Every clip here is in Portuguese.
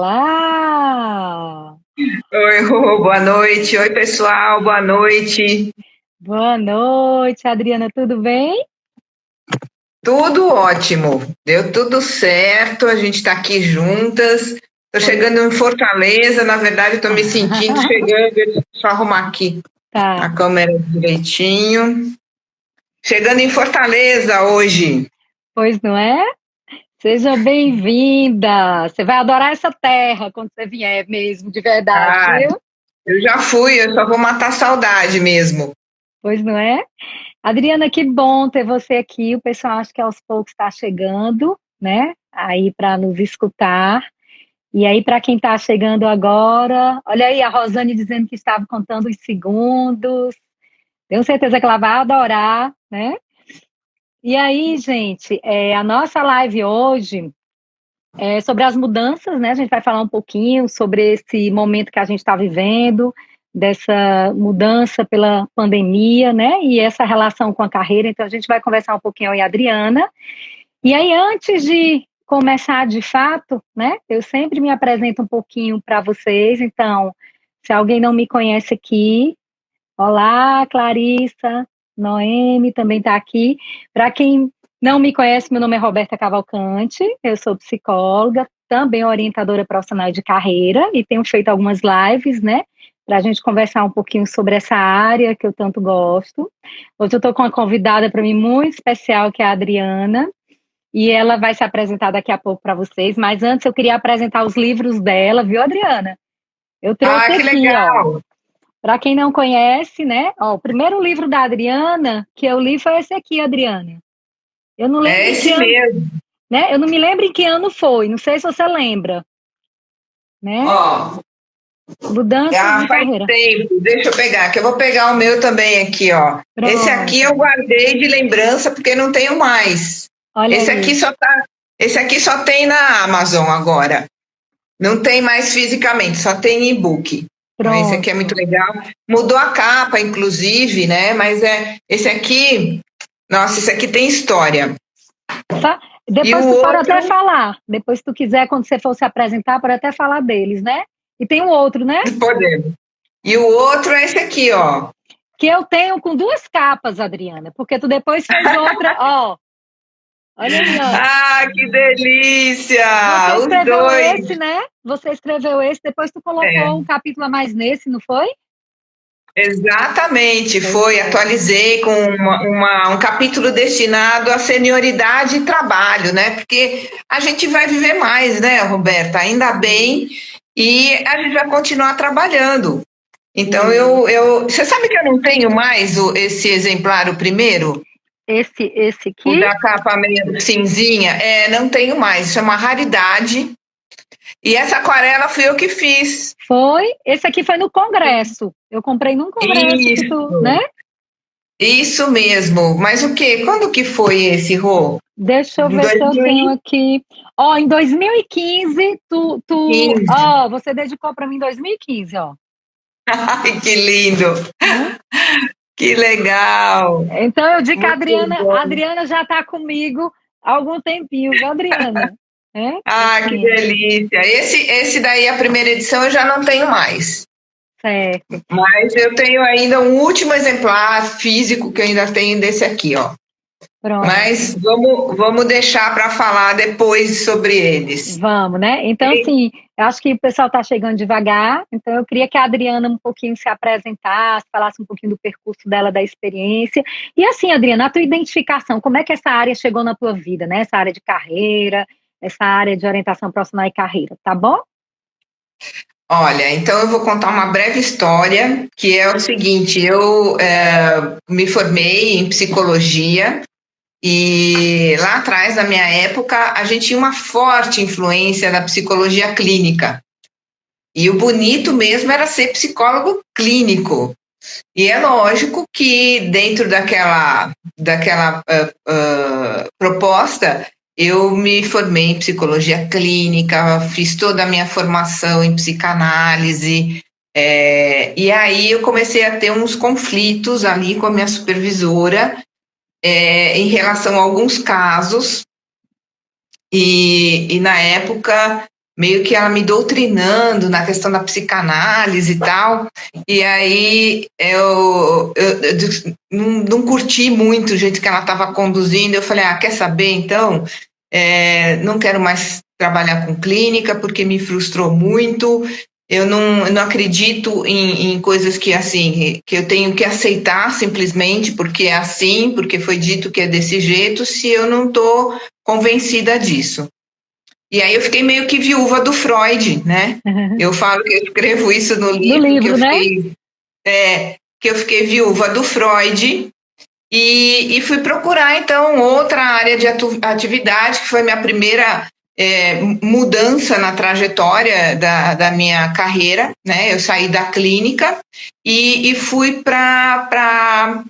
Olá! Oi, Rô, boa noite. Oi, pessoal, boa noite. Boa noite, Adriana, tudo bem? Tudo ótimo, deu tudo certo, a gente está aqui juntas. Estou Pois chegando em Fortaleza, na verdade, estou me sentindo chegando. Deixa eu só arrumar aqui a tá, câmera direitinho. Chegando em Fortaleza hoje. pois não é? Seja bem-vinda! Você vai adorar essa terra quando você vier mesmo, de verdade, Ah, viu? eu já fui, eu só vou matar a saudade mesmo. Pois não é? Adriana, que bom ter você aqui. O pessoal acho que aos poucos está chegando, né? Aí para nos escutar. E aí, para quem está chegando agora, olha aí a Rosane dizendo que estava contando os segundos. Tenho certeza que ela vai adorar, né? E aí, gente, a nossa live hoje é sobre as mudanças, né? A gente vai falar um pouquinho sobre esse momento que a gente está vivendo, dessa mudança pela pandemia, né? E essa relação com a carreira. Então, a gente vai conversar um pouquinho eu e a Adriana. E aí, antes de começar de fato, né? Eu sempre me apresento um pouquinho para vocês. Então, se alguém não me conhece aqui, olá, Clarissa, Noemi também está aqui. Para quem não me conhece, meu nome é Roberta Cavalcante, eu sou psicóloga, também orientadora profissional de carreira e tenho feito algumas lives, né? Para a gente conversar um pouquinho sobre essa área que eu tanto gosto. Hoje eu estou com uma convidada para mim muito especial, que é a Adriana, e ela vai se apresentar daqui a pouco para vocês. Mas antes eu queria apresentar os livros dela, viu, Adriana? Eu trouxe Ah, que aqui, ó. legal. Para quem não conhece, né? Ó, o primeiro livro da Adriana que eu li foi esse aqui, Adriana. Eu não lembro É em que esse ano, mesmo. né? Eu não me lembro em que ano foi. Não sei se você lembra, né? Ó, Mudanças ah, de faz carreira. tempo. Deixa eu pegar, que eu vou pegar o meu também aqui, ó. Esse aqui eu Pronto. guardei de lembrança porque não tenho mais. Olha Esse aqui aí. só tá, esse aqui só tem na Amazon agora. Não tem mais fisicamente, só tem e-book. Então esse aqui é muito Pronto. legal. Mudou a capa, inclusive, né? Mas esse aqui, nossa, esse aqui tem história. E o Depois tu pode outro, até falar. Depois, se tu quiser, quando você for se apresentar, pode até falar deles, né? E tem um outro, né? podemos. E o outro é esse aqui, ó. Que eu tenho com duas capas, Adriana, porque tu depois fez outra, ó. Olha aí, ó. Ah, que Você delícia! Os escreveu dois. esse, né? Você escreveu esse, depois tu colocou É. um capítulo a mais nesse, não foi? Exatamente, Pois foi. é. Atualizei com um capítulo destinado à senioridade e trabalho, né? Porque a gente vai viver mais, né, Roberta? Ainda bem, e a gente vai continuar trabalhando. Então, E você sabe que eu não tenho mais esse exemplar, o primeiro, esse o aqui da capa meio cinzinha? É, não tenho mais, isso é uma raridade. E essa aquarela fui eu que fiz. esse aqui foi no congresso. Eu comprei num congresso que tu, né? Isso, isso mesmo. Mas o quê? Quando que foi esse, Rô? Deixa eu Em ver se eu tenho 2015. aqui. Ó, em 2015, você dedicou para mim em 2015, ó. Ai, que lindo! Né? Que legal! Então eu digo que Muito A bom. Adriana já está comigo há algum tempinho, viu, Adriana? É? Ah, que Assim, delícia! Esse daí, a primeira edição, eu já não tenho mais. certo. Mas eu tenho ainda um último exemplar físico que eu ainda tenho desse aqui, ó. Pronto. Mas vamos deixar para falar depois sobre eles. Vamos, né? Então, assim, eu acho que o pessoal está chegando devagar, então eu queria que a Adriana um pouquinho se apresentasse, falasse um pouquinho do percurso dela, da experiência. E assim, Adriana, a tua identificação, como é que essa área chegou na tua vida, né? Essa área de carreira, essa área de orientação profissional e carreira, tá bom? Olha, então eu vou contar uma breve história, que é o seguinte: eu me formei em psicologia e lá atrás, na minha época, a gente tinha uma forte influência da psicologia clínica. E o bonito mesmo era ser psicólogo clínico. E é lógico que dentro daquela proposta, eu me formei em psicologia clínica, fiz toda a minha formação em psicanálise, E aí eu comecei a ter uns conflitos ali com a minha supervisora em relação a alguns casos, e na época meio que ela me doutrinando na questão da psicanálise e tal, e aí eu não curti muito o jeito que ela estava conduzindo. Eu falei, quer saber, então, não quero mais trabalhar com clínica, porque me frustrou muito. Eu não acredito em coisas que, assim, que eu tenho que aceitar simplesmente porque é assim, porque foi dito que é desse jeito, se eu não estou convencida disso. E aí eu fiquei meio que viúva do Freud, né? Eu falo que eu escrevo isso no livro, que eu fiquei viúva do Freud e fui procurar, então, outra área de atividade, que foi minha primeira mudança na trajetória da minha carreira, né? Eu saí da clínica e fui para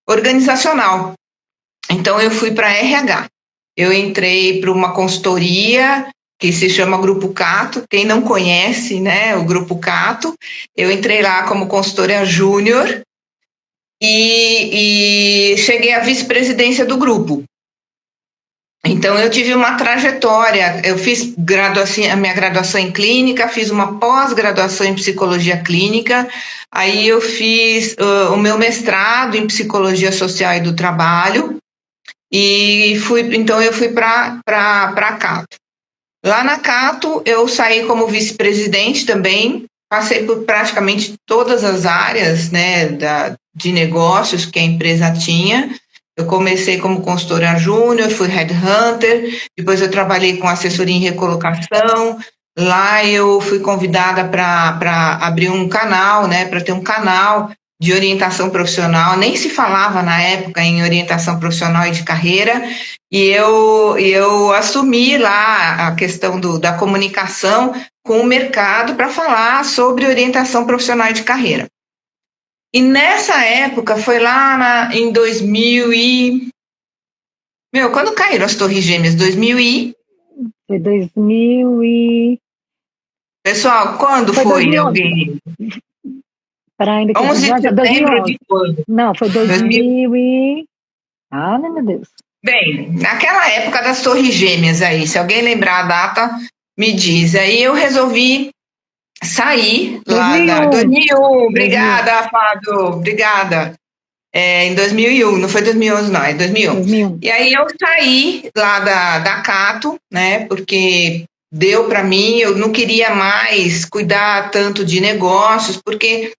organizacional. Então, eu fui para RH. Eu entrei para uma consultoria que se chama Grupo Cato. Quem não conhece, né, o Grupo Cato, eu entrei lá como consultora júnior e cheguei à vice-presidência do grupo. Então, eu tive uma trajetória. Eu fiz a minha graduação em clínica, fiz uma pós-graduação em psicologia clínica, aí eu fiz o meu mestrado em psicologia social e do trabalho, e então eu fui para a Cato. Lá na Cato, eu saí como vice-presidente também, passei por praticamente todas as áreas, né, de negócios que a empresa tinha. Eu comecei como consultora júnior, fui headhunter, depois eu trabalhei com assessoria em recolocação. Lá eu fui convidada para abrir um canal, né, para ter um canal de orientação profissional. Nem se falava na época em orientação profissional e de carreira, e eu assumi lá a questão da comunicação com o mercado para falar sobre orientação profissional e de carreira. E nessa época, foi lá em 2000 e... quando caíram as Torres Gêmeas? 2000 e... Foi 2000 e... Pessoal, quando foi alguém? Para ainda que 11 de setembro de quando? Não, foi 2000 e... meu Deus. Bem, naquela época das Torres Gêmeas aí, se alguém lembrar a data, me diz. Aí eu resolvi sair lá 2001. Obrigada, Fábio, obrigada. Em 2001, não foi 2011 não, é 2001. E aí eu saí lá da Cato, né, porque deu para mim, eu não queria mais cuidar tanto de negócios, porque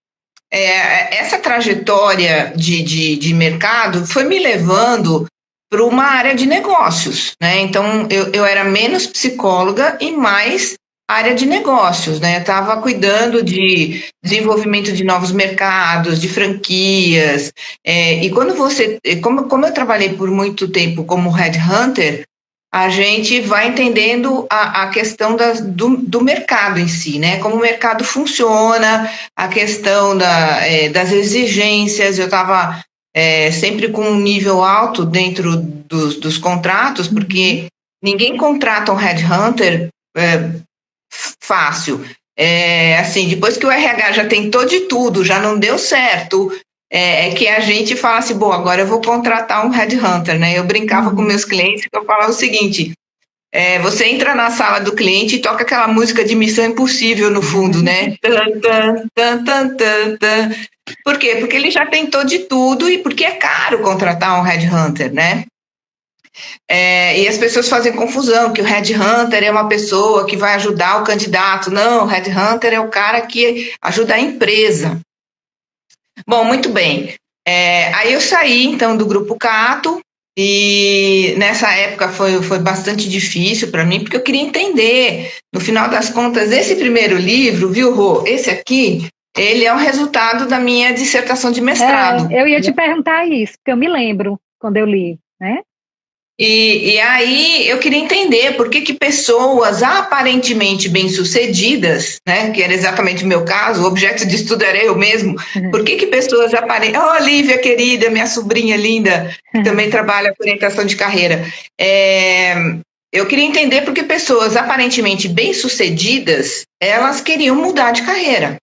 essa trajetória de mercado foi me levando para uma área de negócios, né? Então eu era menos psicóloga e mais área de negócios, né? Eu estava cuidando de desenvolvimento de novos mercados, de franquias, e quando como eu trabalhei por muito tempo como headhunter, a gente vai entendendo a questão do mercado em si, né? Como o mercado funciona, a questão das exigências. Eu estava sempre com um nível alto dentro dos contratos, porque ninguém contrata um headhunter fácil. Assim, depois que o RH já tentou de tudo, já não deu certo, que a gente fala assim, bom, agora eu vou contratar um headhunter, né? Eu brincava com meus clientes, que eu falava o seguinte, você entra na sala do cliente e toca aquela música de Missão Impossível no fundo, né? Tan, tan, tan, tan, tan, tan. Por quê? Porque ele já tentou de tudo e porque é caro contratar um headhunter, né? E as pessoas fazem confusão, que o headhunter é uma pessoa que vai ajudar o candidato. Não, o headhunter é o cara que ajuda a empresa. Bom, muito bem. Aí eu saí, então, do Grupo Cato, e nessa época foi bastante difícil para mim, porque eu queria entender, no final das contas, esse primeiro livro, viu, Rô? Esse aqui, ele é o resultado da minha dissertação de mestrado. Eu ia te perguntar isso, porque eu me lembro quando eu li, né? E aí eu queria entender por que pessoas aparentemente bem-sucedidas, né, que era exatamente o meu caso, o objeto de estudo era eu mesmo, por que pessoas aparentemente... Oh, Lívia, querida, minha sobrinha linda, que também trabalha com orientação de carreira. Eu queria entender por que pessoas aparentemente bem-sucedidas, elas queriam mudar de carreira.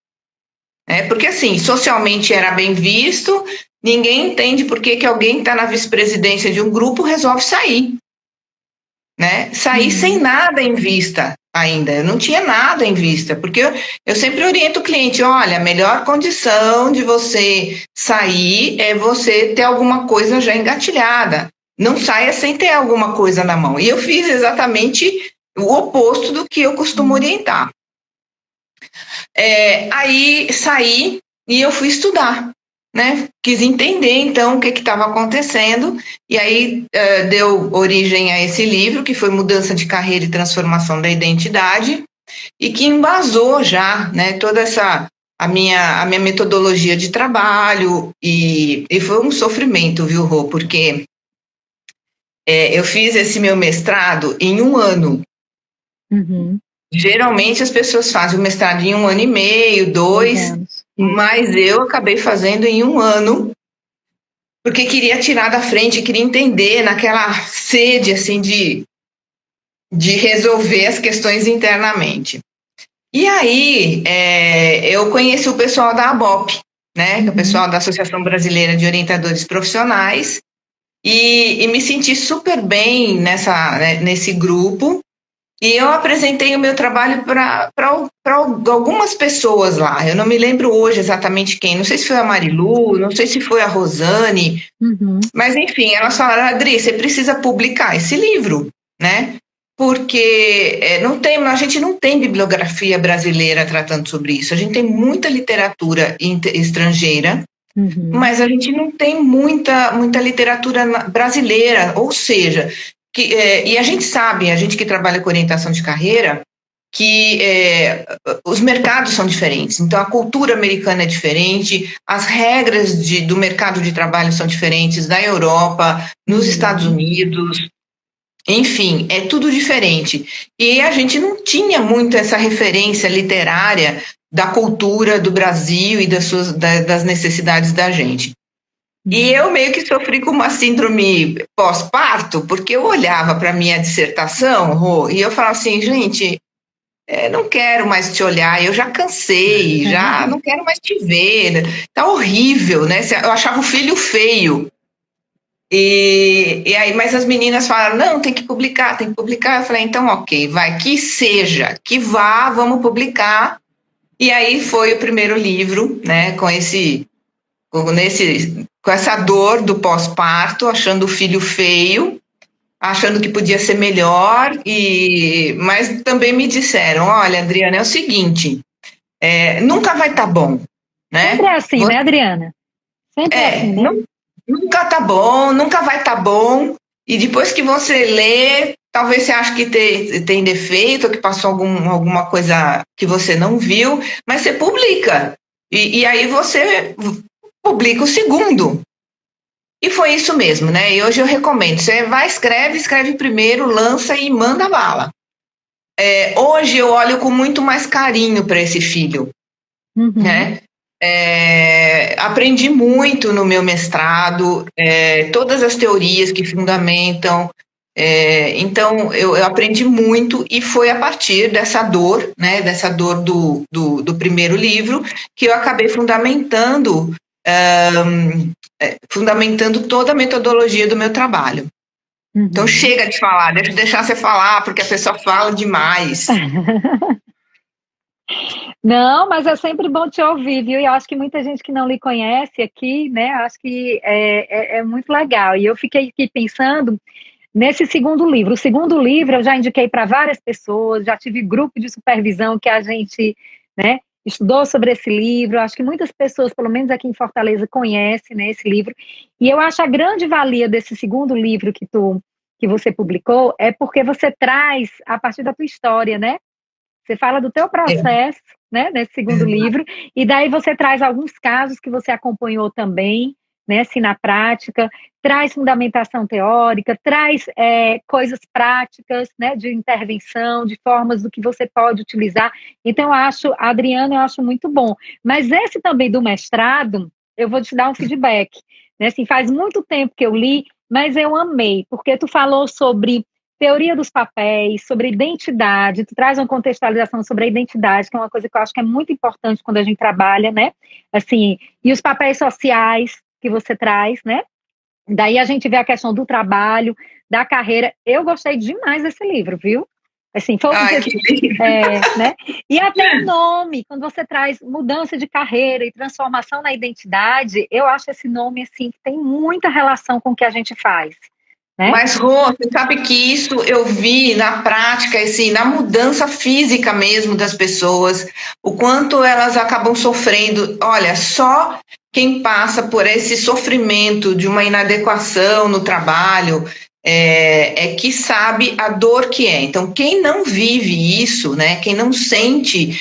né? Porque, assim, socialmente era bem visto, ninguém entende por que alguém que está na vice-presidência de um grupo resolve sair, né? Sair sem nada em vista ainda. Eu não tinha nada em vista, porque eu sempre oriento o cliente, olha, a melhor condição de você sair é você ter alguma coisa já engatilhada. Não saia sem ter alguma coisa na mão. E eu fiz exatamente o oposto do que eu costumo orientar. Aí saí e eu fui estudar, né? Quis entender, então, o que estava acontecendo, e aí deu origem a esse livro, que foi Mudança de Carreira e Transformação da Identidade, e que embasou já, né, toda a minha metodologia de trabalho, e foi um sofrimento, viu, Rô? Porque eu fiz esse meu mestrado em um ano. Geralmente as pessoas fazem o mestrado em 1 ano e meio, 2, mas eu acabei fazendo em 1 ano, porque queria tirar da frente, queria entender naquela sede assim de resolver as questões internamente. E aí eu conheci o pessoal da ABOP, né, o pessoal da Associação Brasileira de Orientadores Profissionais, e me senti super bem nesse grupo. E eu apresentei o meu trabalho para algumas pessoas lá. Eu não me lembro hoje exatamente quem. Não sei se foi a Marilu, não sei se foi a Rosane. Mas, enfim, elas falaram, Adri, você precisa publicar esse livro, né? Porque a gente não tem bibliografia brasileira tratando sobre isso. A gente tem muita literatura estrangeira, mas a gente não tem muita literatura brasileira. Ou seja, e a gente sabe, a gente que trabalha com orientação de carreira, que os mercados são diferentes. Então, a cultura americana é diferente, as regras do mercado de trabalho são diferentes da Europa, nos Estados Unidos, enfim, é tudo diferente. E a gente não tinha muito essa referência literária da cultura do Brasil e das necessidades da gente. E eu meio que sofri com uma síndrome pós-parto, porque eu olhava para a minha dissertação, Rô, e eu falava assim, gente, não quero mais te olhar, eu já cansei, já não quero mais te ver, tá horrível, né? Eu achava o filho feio. E aí, mas as meninas falaram, não, tem que publicar, tem que publicar. Eu falei, então, ok, vai, que seja, que vá, vamos publicar. E aí foi o primeiro livro, né, com essa dor do pós-parto, achando o filho feio, achando que podia ser melhor, mas também me disseram, olha, Adriana, é o seguinte, nunca vai estar bom, né? Sempre é assim, né, Adriana? Sempre é assim, né? Nunca tá bom, nunca vai estar bom, e depois que você lê, talvez você ache que tem defeito, ou que passou alguma coisa que você não viu, mas você publica, e aí você publica o segundo. E foi isso mesmo, né? E hoje eu recomendo. Você vai, escreve primeiro, lança e manda bala. Hoje eu olho com muito mais carinho para esse filho, né? Aprendi muito no meu mestrado, todas as teorias que fundamentam. Então, eu aprendi muito e foi a partir dessa dor, né? Dessa dor do primeiro livro que eu acabei fundamentando toda a metodologia do meu trabalho. Então, chega de falar, deixa eu deixar você falar, porque a pessoa fala demais. Não, mas é sempre bom te ouvir, viu? E eu acho que muita gente que não lhe conhece aqui, né, acho que é muito legal. E eu fiquei aqui pensando nesse segundo livro. O segundo livro eu já indiquei para várias pessoas, já tive grupo de supervisão que a gente, né, estudou sobre esse livro. Acho que muitas pessoas, pelo menos aqui em Fortaleza, conhecem, né, esse livro. E eu acho a grande valia desse segundo livro que você publicou é porque você traz a partir da tua história, né? Você fala do teu processo, né, nesse segundo livro, e daí você traz alguns casos que você acompanhou também, né, assim, na prática, traz fundamentação teórica, traz coisas práticas, né, de intervenção, de formas do que você pode utilizar. Então, Adriana, eu acho muito bom. Mas esse também do mestrado, eu vou te dar um feedback, né, assim, faz muito tempo que eu li, mas eu amei, porque tu falou sobre teoria dos papéis, sobre identidade, tu traz uma contextualização sobre a identidade, que é uma coisa que eu acho que é muito importante quando a gente trabalha, né? Assim, e os papéis sociais que você traz, né? Daí a gente vê a questão do trabalho, da carreira. Eu gostei demais desse livro, viu? Assim, foi Ai, que lindo. né? E até o nome, quando você traz mudança de carreira e transformação na identidade, eu acho esse nome assim que tem muita relação com o que a gente faz, né? Mas, Rô, você sabe que isso eu vi na prática, assim, na mudança física mesmo das pessoas, o quanto elas acabam sofrendo. Olha, só quem passa por esse sofrimento de uma inadequação no trabalho é que sabe a dor que é. Então, quem não vive isso, né, quem não sente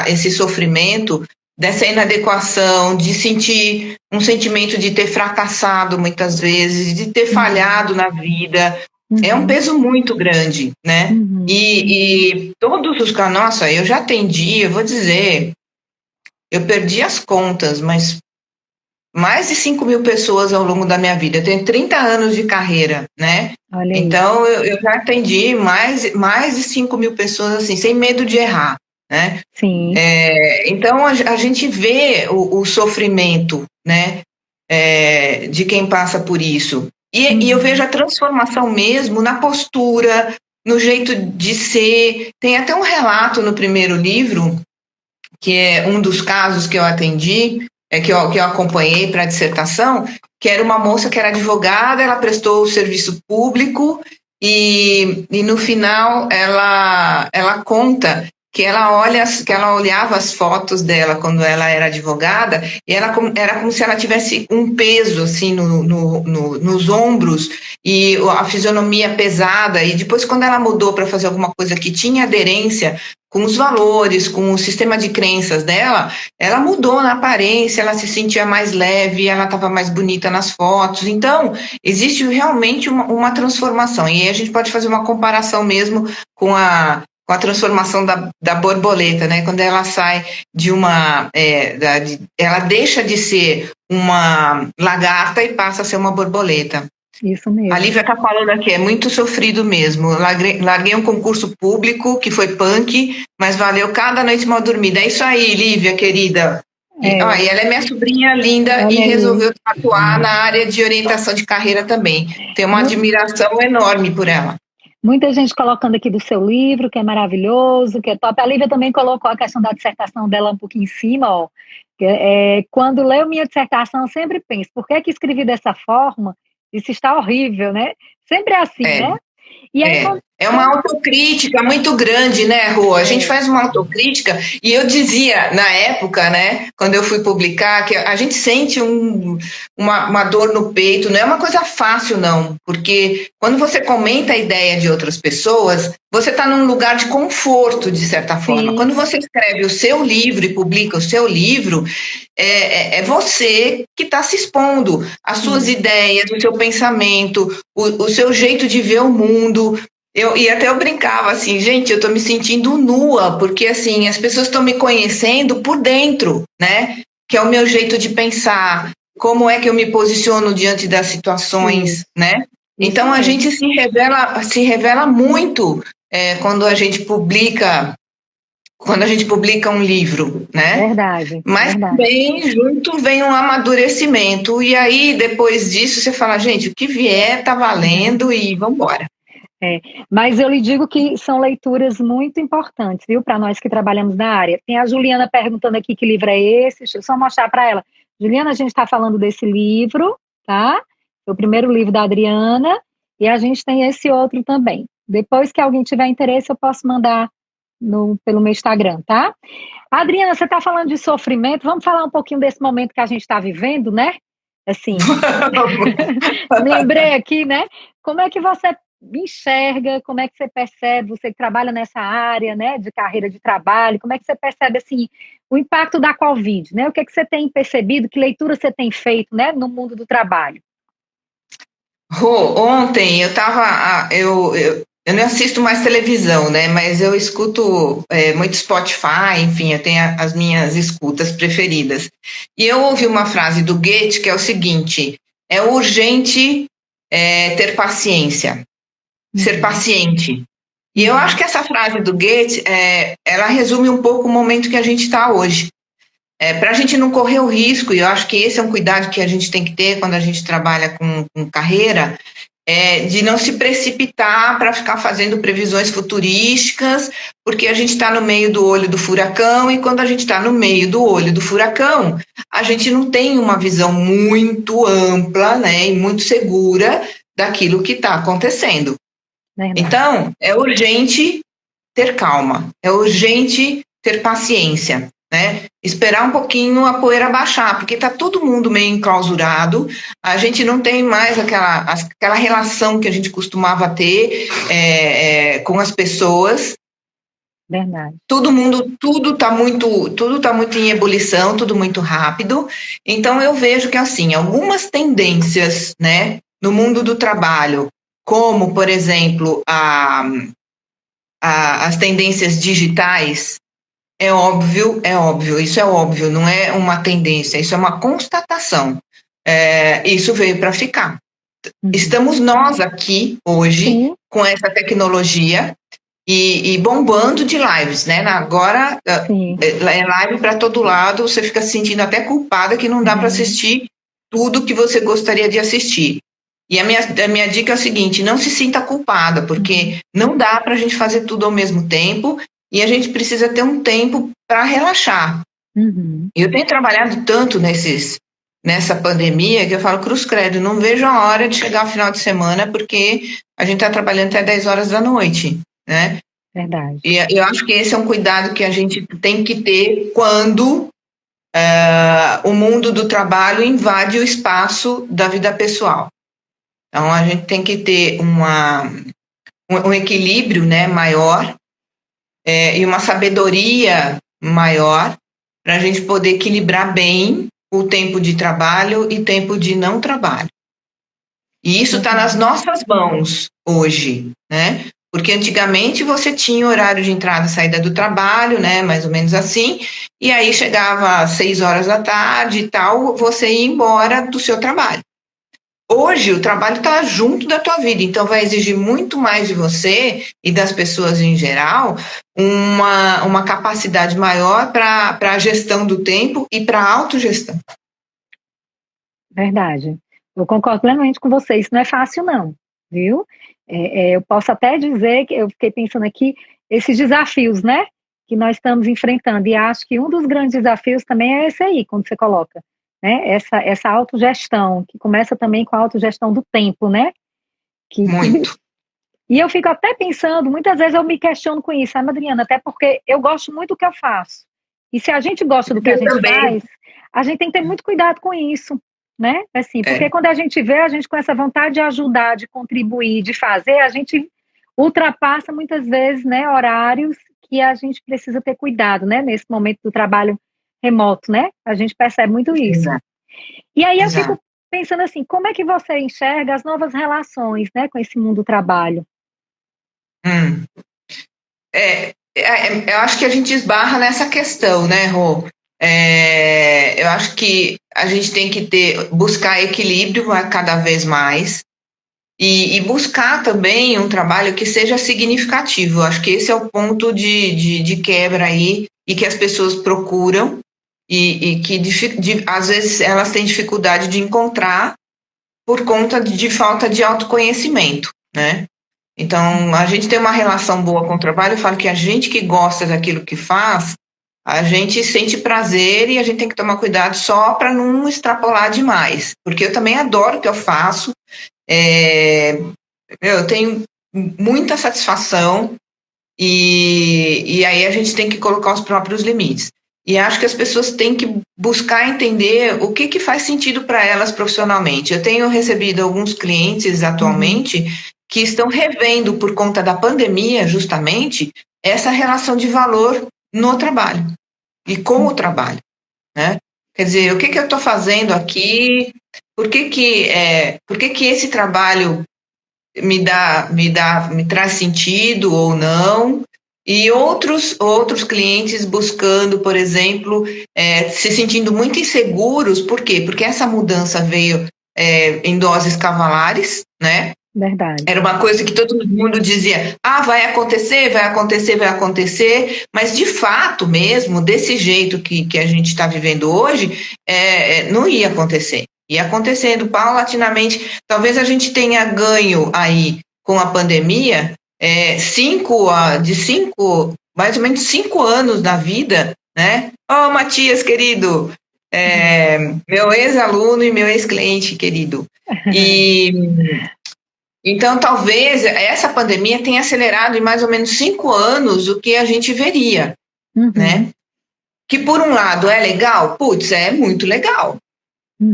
esse sofrimento, dessa inadequação, de sentir um sentimento de ter fracassado muitas vezes, de ter falhado na vida, é um peso muito grande, né? E todos os casos, nossa, eu já atendi, eu vou dizer, eu perdi as contas, mas mais de 5.000 pessoas ao longo da minha vida. Eu tenho 30 anos de carreira, né? Então, eu já atendi mais de 5.000 pessoas, assim, sem medo de errar, né? Sim. Então, a gente vê o sofrimento, né? De quem passa por isso. E eu vejo a transformação mesmo na postura, no jeito de ser. Tem até um relato no primeiro livro, que é um dos casos que eu atendi, que eu acompanhei para a dissertação, que era uma moça que era advogada, ela prestou o serviço público e no final ela conta que ela olhava as fotos dela quando ela era advogada e era como se ela tivesse um peso assim nos ombros e a fisionomia pesada, e depois quando ela mudou para fazer alguma coisa que tinha aderência com os valores, com o sistema de crenças dela, ela mudou na aparência, ela se sentia mais leve, ela estava mais bonita nas fotos. Então, existe realmente uma transformação. E aí a gente pode fazer uma comparação mesmo com a transformação da borboleta, né? Quando ela sai de ela deixa de ser uma lagarta e passa a ser uma borboleta. Isso mesmo. A Lívia está falando aqui, é muito sofrido mesmo. Larguei um concurso público que foi punk, mas valeu cada noite mal dormida. É isso aí, Lívia, querida. E ela é minha sobrinha linda e resolveu atuar na área de orientação de carreira também. Tenho uma admiração enorme por ela. Muita gente colocando aqui do seu livro, que é maravilhoso, que é top. A Lívia também colocou a questão da dissertação dela um pouquinho em cima, ó. Quando leio minha dissertação, eu sempre penso, por que escrevi dessa forma? Isso está horrível, né? Sempre é assim, né? E aí, é uma autocrítica muito grande, né, Rô? A gente faz uma autocrítica, e eu dizia, na época, né, quando eu fui publicar, que a gente sente uma dor no peito, não é uma coisa fácil, não, porque quando você comenta a ideia de outras pessoas, você está num lugar de conforto, de certa forma. Sim. Quando você escreve o seu livro e publica o seu livro, é você que está se expondo, as suas ideias, o seu pensamento, o seu jeito de ver o mundo. E até eu brincava assim, gente, eu estou me sentindo nua, porque assim, as pessoas estão me conhecendo por dentro, né? Que é o meu jeito de pensar, como é que eu me posiciono diante das situações, né? Então a gente se revela muito quando a gente publica um livro, né? Verdade. Mas também junto vem um amadurecimento, e aí depois disso você fala, gente, o que vier tá valendo e vamos embora. Mas eu lhe digo que são leituras muito importantes, viu, para nós que trabalhamos na área. Tem a Juliana perguntando aqui que livro é esse, deixa eu só mostrar para ela. Juliana, a gente está falando desse livro, tá? É o primeiro livro da Adriana, e a gente tem esse outro também. Depois que alguém tiver interesse, eu posso mandar pelo meu Instagram, tá? Adriana, você está falando de sofrimento, vamos falar um pouquinho desse momento que a gente está vivendo, né? Assim, lembrei aqui, né? Como é que você enxerga, como é que você percebe, você que trabalha nessa área, né, de carreira de trabalho, como é que você percebe, assim, o impacto da Covid, né? O que é que você tem percebido, que leitura você tem feito, né, no mundo do trabalho? Rô, ontem eu não assisto mais televisão, né? Mas eu escuto muito Spotify, enfim, eu tenho as minhas escutas preferidas. E eu ouvi uma frase do Goethe que é o seguinte: é urgente ter paciência. ser paciente. E eu acho que essa frase do Goethe, ela resume um pouco o momento que a gente está hoje. Para a gente não correr o risco, e eu acho que esse é um cuidado que a gente tem que ter quando a gente trabalha com carreira, de não se precipitar para ficar fazendo previsões futurísticas, porque a gente está no meio do olho do furacão, e quando a gente está no meio do olho do furacão, a gente não tem uma visão muito ampla, né, e muito segura daquilo que está acontecendo. Verdade. Então, é urgente ter calma, é urgente ter paciência, né? Esperar um pouquinho a poeira baixar, porque está todo mundo meio enclausurado, a gente não tem mais aquela relação que a gente costumava ter com as pessoas. Verdade. Tudo está muito em ebulição, tudo muito rápido. Então eu vejo que assim, algumas tendências, né, no mundo do trabalho, como por exemplo as tendências digitais, é óbvio, isso é óbvio, não é uma tendência, isso é uma constatação. Isso veio para ficar. Estamos nós aqui hoje com essa tecnologia e bombando de lives, né? Agora é live para todo lado, você fica se sentindo até culpada que não dá para assistir tudo que você gostaria de assistir. E a minha dica é o seguinte: não se sinta culpada, porque não dá para a gente fazer tudo ao mesmo tempo e a gente precisa ter um tempo para relaxar. Eu tenho trabalhado tanto nessa pandemia que eu falo, cruz credo, não vejo a hora de chegar ao final de semana, porque a gente está trabalhando até 10 horas da noite, né? Verdade. E eu acho que esse é um cuidado que a gente tem que ter quando o mundo do trabalho invade o espaço da vida pessoal. Então, a gente tem que ter um equilíbrio, né, maior e uma sabedoria maior para a gente poder equilibrar bem o tempo de trabalho e tempo de não trabalho. E isso está nas nossas mãos hoje, né? Porque antigamente você tinha horário de entrada e saída do trabalho, né? Mais ou menos assim, e aí chegava às 6 horas da tarde e tal, você ia embora do seu trabalho. Hoje o trabalho está junto da tua vida, então vai exigir muito mais de você e das pessoas em geral uma capacidade maior para a gestão do tempo e para a autogestão. Verdade. Eu concordo plenamente com você, isso não é fácil não, viu? Eu posso até dizer que eu fiquei pensando aqui, esses desafios, né, que nós estamos enfrentando, e acho que um dos grandes desafios também é esse aí, quando você coloca, né, essa autogestão, que começa também com a autogestão do tempo, né? Muito. E eu fico até pensando, muitas vezes eu me questiono com isso, sabe, Adriana? Até porque eu gosto muito do que eu faço. E se a gente gosta do que a gente faz, a gente tem que ter muito cuidado com isso, né? Assim, porque quando a gente vê, a gente com essa vontade de ajudar, de contribuir, de fazer, a gente ultrapassa muitas vezes, né, horários que a gente precisa ter cuidado, né? Nesse momento do trabalho remoto, né? A gente percebe muito isso. Exato. E aí eu fico pensando assim, como é que você enxerga as novas relações, né, com esse mundo do trabalho? Eu acho que a gente esbarra nessa questão, né, Rô? Eu acho que a gente tem que buscar equilíbrio cada vez mais e buscar também um trabalho que seja significativo. Eu acho que esse é o ponto de quebra aí e que as pessoas procuram e que às vezes elas têm dificuldade de encontrar por conta de falta de autoconhecimento, né? Então, a gente tem uma relação boa com o trabalho, eu falo que a gente que gosta daquilo que faz, a gente sente prazer e a gente tem que tomar cuidado só para não extrapolar demais, porque eu também adoro o que eu faço, eu tenho muita satisfação e aí a gente tem que colocar os próprios limites. E acho que as pessoas têm que buscar entender o que faz sentido para elas profissionalmente. Eu tenho recebido alguns clientes atualmente que estão revendo, por conta da pandemia, justamente, essa relação de valor no trabalho e com o trabalho, né? Quer dizer, o que eu estou fazendo aqui? Por que esse trabalho me traz sentido ou não? E outros clientes buscando, por exemplo, se sentindo muito inseguros. Por quê? Porque essa mudança veio em doses cavalares, né? Verdade. Era uma coisa que todo mundo dizia, vai acontecer, vai acontecer, vai acontecer, mas de fato mesmo, desse jeito que a gente está vivendo hoje, não ia acontecer. Ia acontecendo paulatinamente. Talvez a gente tenha ganho aí com a pandemia, mais ou menos 5 anos da vida, né? Matias, querido, meu ex-aluno e meu ex-cliente, querido. Então, talvez essa pandemia tenha acelerado em mais ou menos 5 anos o que a gente veria, né? Que por um lado é legal, putz, é muito legal.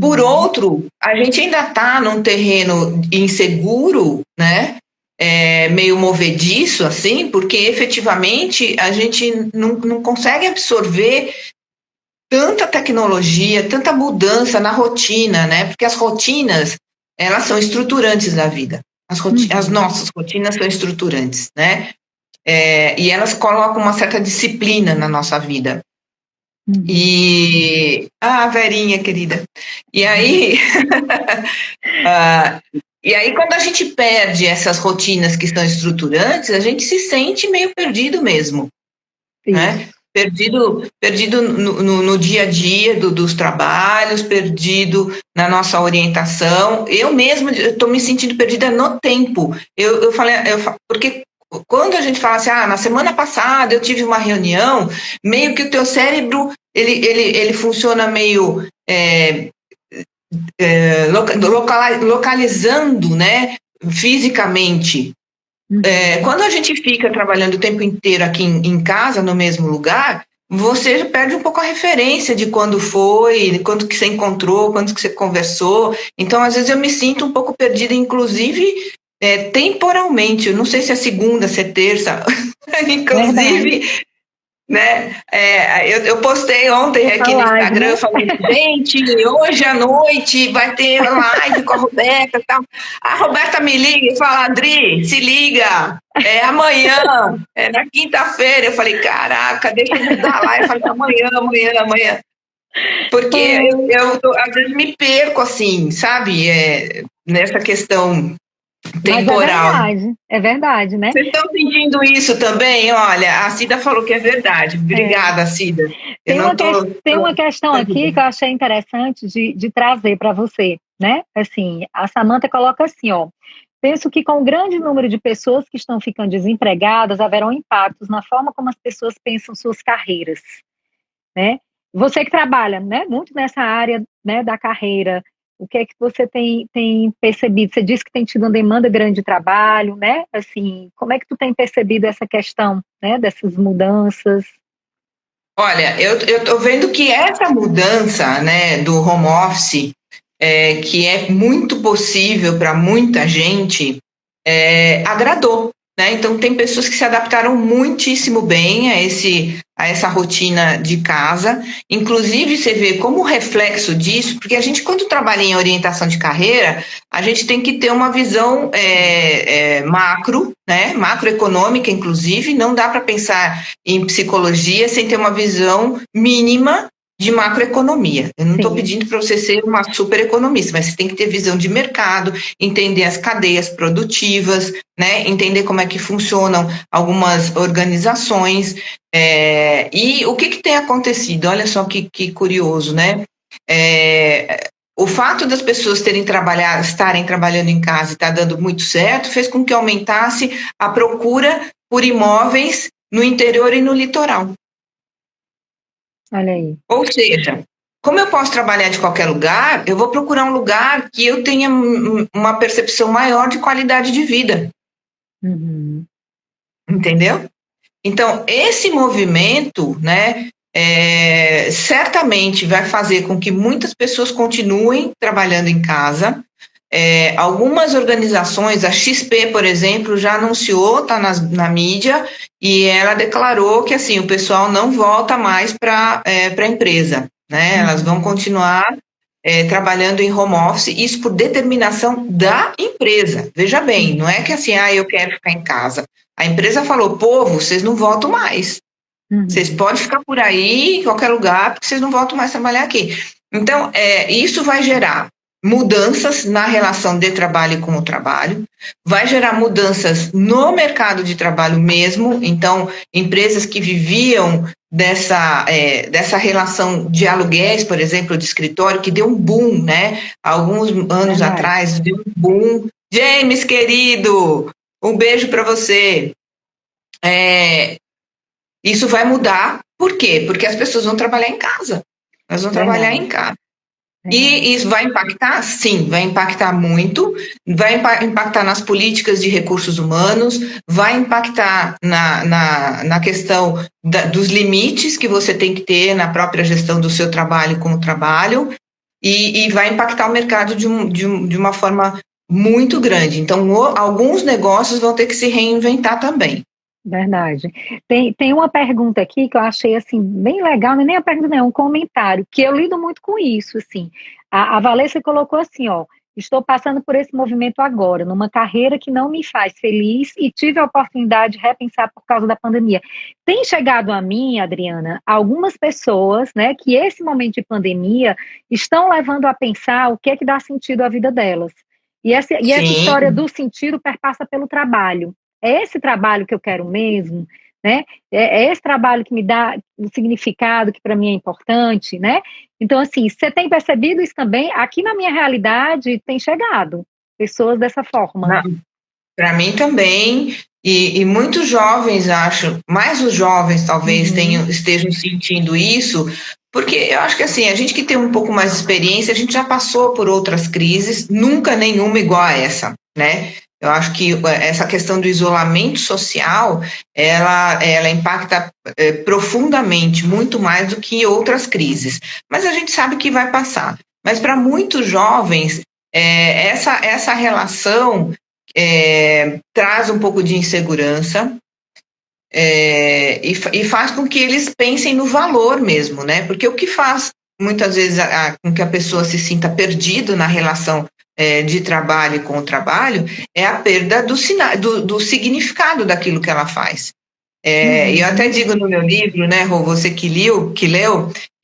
Por outro, a gente ainda está num terreno inseguro, né? Meio movediço, assim, porque efetivamente a gente não consegue absorver tanta tecnologia, tanta mudança na rotina, né? Porque as rotinas, elas são estruturantes da vida. As nossas rotinas são estruturantes, né? E elas colocam uma certa disciplina na nossa vida. Verinha, querida. E aí, quando a gente perde essas rotinas que são estruturantes, a gente se sente meio perdido mesmo, né? Perdido no dia a dia dos trabalhos, perdido na nossa orientação. Eu mesma estou me sentindo perdida no tempo. Eu falei, porque quando a gente fala assim, na semana passada eu tive uma reunião, meio que o teu cérebro ele funciona meio localizando, né, fisicamente. Quando a gente fica trabalhando o tempo inteiro aqui em casa, no mesmo lugar, você perde um pouco a referência de quando foi, quando que você encontrou, quando que você conversou. Então, às vezes eu me sinto um pouco perdida, inclusive temporalmente. Eu não sei se é segunda, se é terça, inclusive... Né? Eu postei ontem aqui no Instagram, falando, gente, hoje à noite vai ter live com a Roberta e tal. A Roberta me liga e fala, Adri, se liga, amanhã, na quinta-feira. Eu falei, caraca, deixa eu mudar lá. Eu falei, amanhã. Porque eu às vezes me perco, assim, sabe? Nessa questão temporal. Mas é verdade, né? Vocês estão sentindo isso também? Olha, a Cida falou que é verdade. Obrigada, Cida. Tem uma questão aqui que eu achei interessante de trazer para você, né? Assim, a Samantha coloca assim, penso que com o grande número de pessoas que estão ficando desempregadas, haverão impactos na forma como as pessoas pensam suas carreiras, né? Você que trabalha, né, muito nessa área, né, da carreira, o que é que você tem percebido? Você disse que tem tido uma demanda grande de trabalho, né? Assim, como é que tu tem percebido essa questão, né, dessas mudanças? Olha, eu estou vendo que essa mudança, né, do home office, que é muito possível para muita gente, agradou, né? Então, tem pessoas que se adaptaram muitíssimo bem a essa rotina de casa. Inclusive, você vê como reflexo disso, porque a gente, quando trabalha em orientação de carreira, a gente tem que ter uma visão macro, né? Macroeconômica, inclusive. Não dá para pensar em psicologia sem ter uma visão mínima de macroeconomia. Eu não estou pedindo para você ser uma super economista, mas você tem que ter visão de mercado, entender as cadeias produtivas, né? Entender como é que funcionam algumas organizações. E o que tem acontecido? Olha só que curioso, né? O fato das pessoas estarem trabalhando em casa e estar dando muito certo fez com que aumentasse a procura por imóveis no interior e no litoral. Olha aí. Ou seja, como eu posso trabalhar de qualquer lugar, eu vou procurar um lugar que eu tenha uma percepção maior de qualidade de vida. Entendeu? Então, esse movimento, né, certamente vai fazer com que muitas pessoas continuem trabalhando em casa. Algumas organizações, a XP, por exemplo, já anunciou, está na mídia, e ela declarou que assim, o pessoal não volta mais para a empresa, né? Elas vão continuar trabalhando em home office, isso por determinação da empresa. Veja bem, não é que assim, eu quero ficar em casa. A empresa falou, povo, vocês não voltam mais. Vocês podem ficar por aí, em qualquer lugar, porque vocês não voltam mais trabalhar aqui. Então, isso vai gerar mudanças na relação de trabalho com o trabalho, vai gerar mudanças no mercado de trabalho mesmo. Então, empresas que viviam dessa relação de aluguéis, por exemplo, de escritório, que deu um boom, né? Alguns anos atrás, deu um boom. James, querido, um beijo para você. Isso vai mudar. Por quê? Porque as pessoas vão trabalhar em casa. Elas vão trabalhar em casa. E isso vai impactar? Sim, vai impactar muito, vai impactar nas políticas de recursos humanos, vai impactar na questão dos limites que você tem que ter na própria gestão do seu trabalho com o trabalho, e vai impactar o mercado de uma forma muito grande. Então, alguns negócios vão ter que se reinventar também. Verdade. Tem uma pergunta aqui que eu achei, assim, bem legal, não é nem a pergunta, não, é um comentário, que eu lido muito com isso, assim. A Valência colocou assim, ó, estou passando por esse movimento agora, numa carreira que não me faz feliz e tive a oportunidade de repensar por causa da pandemia. Tem chegado a mim, Adriana, algumas pessoas, né, que esse momento de pandemia estão levando a pensar o que é que dá sentido à vida delas. E essa história do sentido perpassa pelo trabalho. É esse trabalho que eu quero mesmo, né? É esse trabalho que me dá o significado que para mim é importante, né? Então, assim, você tem percebido isso também? Aqui na minha realidade tem chegado pessoas dessa forma. Para mim também, e muitos jovens, acho, mais os jovens talvez estejam sentindo isso, porque eu acho que assim, a gente que tem um pouco mais de experiência, a gente já passou por outras crises, nunca nenhuma igual a essa, né? Eu acho que essa questão do isolamento social, ela impacta profundamente, muito mais do que outras crises. Mas a gente sabe que vai passar. Mas para muitos jovens, essa relação traz um pouco de insegurança e faz com que eles pensem no valor mesmo, né? Porque o que faz, muitas vezes, com que a pessoa se sinta perdido na relação de trabalho com o trabalho, é a perda do significado daquilo que ela faz. E eu até digo no meu livro, né, Rô, você que leu, que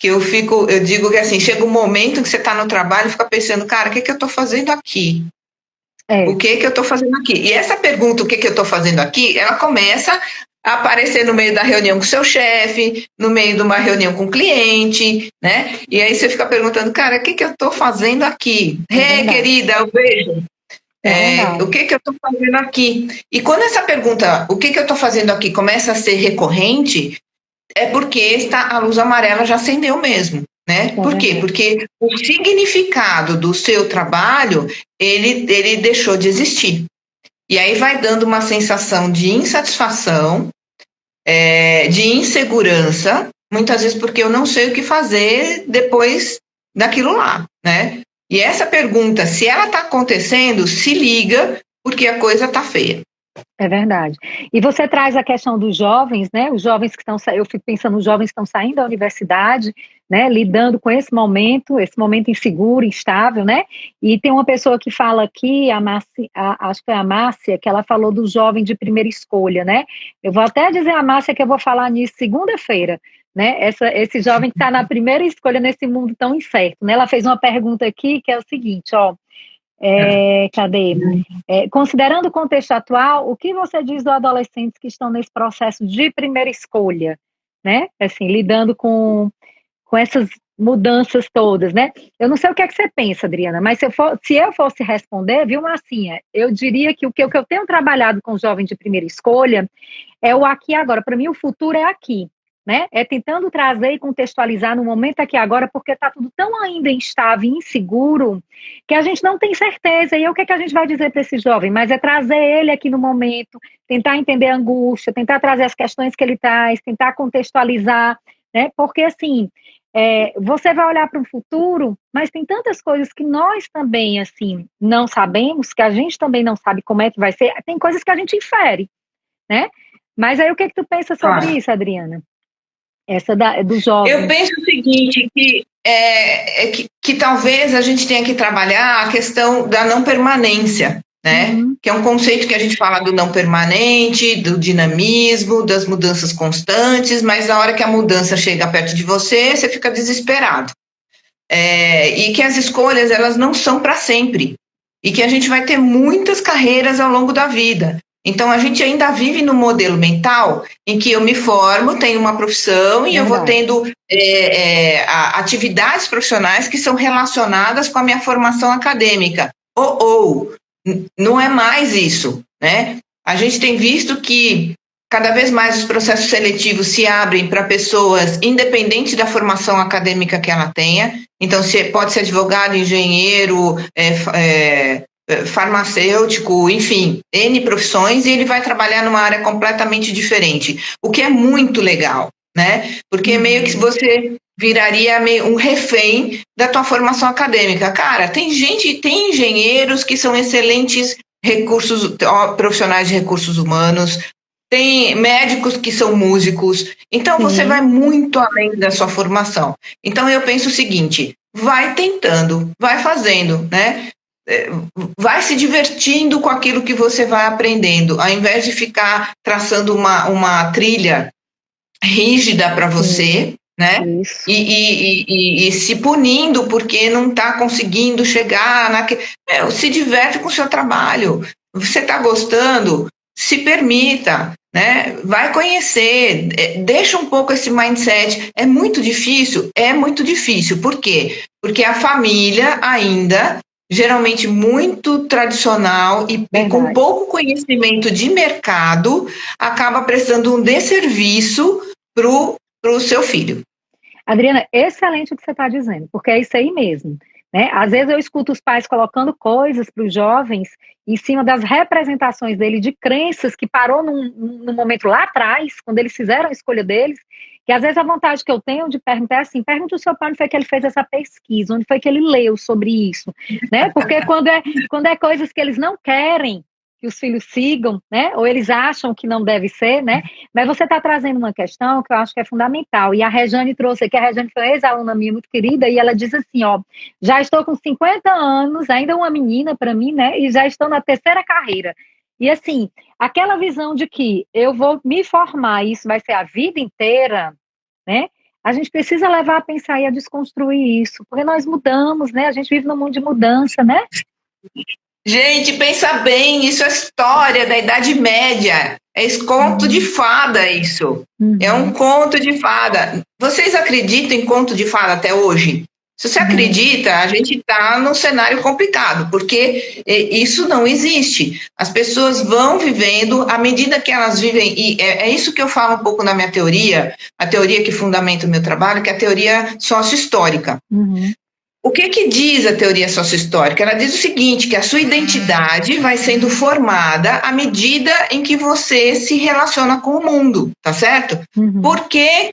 eu digo que assim, chega um momento que você está no trabalho e fica pensando, cara, o que eu estou fazendo aqui? O que eu estou fazendo aqui? E essa pergunta, o que eu estou fazendo aqui, ela começa a aparecer no meio da reunião com o seu chefe, no meio de uma reunião com o cliente, né? E aí você fica perguntando, cara, o que eu estou fazendo aqui? Querida, eu vejo. O que eu estou fazendo aqui? E quando essa pergunta, o que eu estou fazendo aqui, começa a ser recorrente, é porque a luz amarela já acendeu mesmo, né? Por quê? Porque o significado do seu trabalho, ele deixou de existir. E aí vai dando uma sensação de insatisfação, de insegurança, muitas vezes porque eu não sei o que fazer depois daquilo lá, né? E essa pergunta, se ela está acontecendo, se liga, porque a coisa está feia. É verdade. E você traz a questão dos jovens, né? Os jovens que estão, eu fico pensando, os jovens que estão saindo da universidade, né? Lidando com esse momento inseguro, instável, né? E tem uma pessoa que fala aqui, acho que foi a Márcia, que ela falou do jovem de primeira escolha, né? Eu vou até dizer a Márcia que eu vou falar nisso segunda-feira, né? Esse jovem que está na primeira escolha nesse mundo tão incerto, né? Ela fez uma pergunta aqui que é o seguinte, ó. Cadê? Considerando o contexto atual, o que você diz dos adolescentes que estão nesse processo de primeira escolha, né? Assim, lidando com essas mudanças todas, né? Eu não sei o que é que você pensa, Adriana, mas se eu fosse responder, viu, Marcinha, eu diria que o que eu tenho trabalhado com os jovens de primeira escolha é o aqui e agora. Para mim, o futuro é aqui. Né? É tentando trazer e contextualizar no momento aqui agora, porque está tudo tão ainda instável e inseguro que a gente não tem certeza. E aí, o que é que a gente vai dizer para esse jovem? Mas é trazer ele aqui no momento, tentar entender a angústia, tentar trazer as questões que ele traz, tentar contextualizar, né? Porque assim, você vai olhar para o futuro, mas tem tantas coisas que nós também assim não sabemos, que a gente também não sabe como é que vai ser. Tem coisas que a gente infere, né? Mas aí o que é que tu pensa sobre isso, Adriana? Essa do jovem. Eu penso o seguinte, que talvez a gente tenha que trabalhar a questão da não permanência, né? Que é um conceito que a gente fala do não permanente, do dinamismo, das mudanças constantes, mas na hora que a mudança chega perto de você, você fica desesperado. e que as escolhas elas não são para sempre e que a gente vai ter muitas carreiras ao longo da vida. Então, a gente ainda vive no modelo mental em que eu me formo, tenho uma profissão e eu vou tendo atividades profissionais que são relacionadas com a minha formação acadêmica. Não é mais isso, né? A gente tem visto que cada vez mais os processos seletivos se abrem para pessoas independente da formação acadêmica que ela tenha. Então, pode ser advogado, engenheiro, farmacêutico, enfim, N profissões, e ele vai trabalhar numa área completamente diferente, o que é muito legal, né? Porque meio que você viraria meio um refém da tua formação acadêmica. Cara, tem engenheiros que são excelentes profissionais de recursos humanos, tem médicos que são músicos, então você vai muito além da sua formação. Então eu penso o seguinte, vai tentando, vai fazendo, né? Vai se divertindo com aquilo que você vai aprendendo, ao invés de ficar traçando uma trilha rígida para você, né? E se punindo porque não está conseguindo chegar naquele... se diverte com o seu trabalho. Você está gostando? Se permita, né? Vai conhecer, deixa um pouco esse mindset. É muito difícil? É muito difícil. Por quê? Porque a família ainda, geralmente muito tradicional e com pouco conhecimento de mercado, acaba prestando um desserviço para o seu filho. Adriana, excelente o que você está dizendo, porque é isso aí mesmo, né? Às vezes eu escuto os pais colocando coisas para os jovens em cima das representações dele de crenças que parou num momento lá atrás, quando eles fizeram a escolha deles, que às vezes a vontade que eu tenho de perguntar é assim, pergunta ao seu pai onde foi que ele fez essa pesquisa, onde foi que ele leu sobre isso, né? Porque quando é coisas que eles não querem que os filhos sigam, né? Ou eles acham que não deve ser, né? Mas você está trazendo uma questão que eu acho que é fundamental. E a Rejane trouxe aqui, a Rejane foi uma ex-aluna minha muito querida, e ela diz assim, ó, já estou com 50 anos, ainda uma menina para mim, né? E já estou na terceira carreira. E assim, aquela visão de que eu vou me formar, e isso vai ser a vida inteira, né? A gente precisa levar a pensar e a desconstruir isso, porque nós mudamos, né? A gente vive num mundo de mudança, né? Gente, pensa bem, isso é história da Idade Média, é conto de fada isso, é um conto de fada. Vocês acreditam em conto de fada até hoje? Se você acredita, a gente está num cenário complicado, porque isso não existe. As pessoas vão vivendo à medida que elas vivem, e é isso que eu falo um pouco na minha teoria, a teoria que fundamenta o meu trabalho, que é a teoria sócio-histórica. O que diz a teoria sócio-histórica? Ela diz o seguinte, que a sua identidade vai sendo formada à medida em que você se relaciona com o mundo, tá certo? Por que